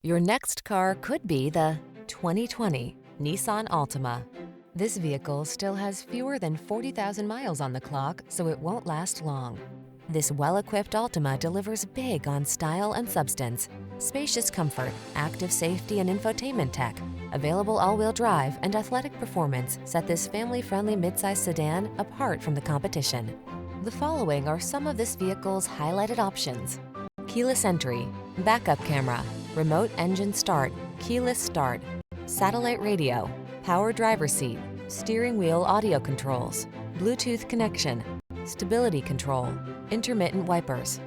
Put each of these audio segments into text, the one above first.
Your next car could be the 2020 Nissan Altima. This vehicle still has fewer than 40,000 miles on the clock, so it won't last long. This well-equipped Altima delivers big on style and substance. Spacious comfort, active safety and infotainment tech, available all-wheel drive and athletic performance set this family-friendly midsize sedan apart from the competition. The following are some of this vehicle's highlighted options: keyless entry, backup camera, remote engine start, keyless start, satellite radio, power driver seat, steering wheel audio controls, Bluetooth connection, stability control, intermittent wipers.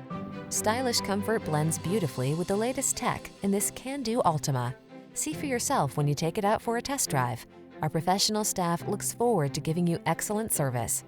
Stylish comfort blends beautifully with the latest tech in this can-do Altima. See for yourself when you take it out for a test drive. Our professional staff looks forward to giving you excellent service.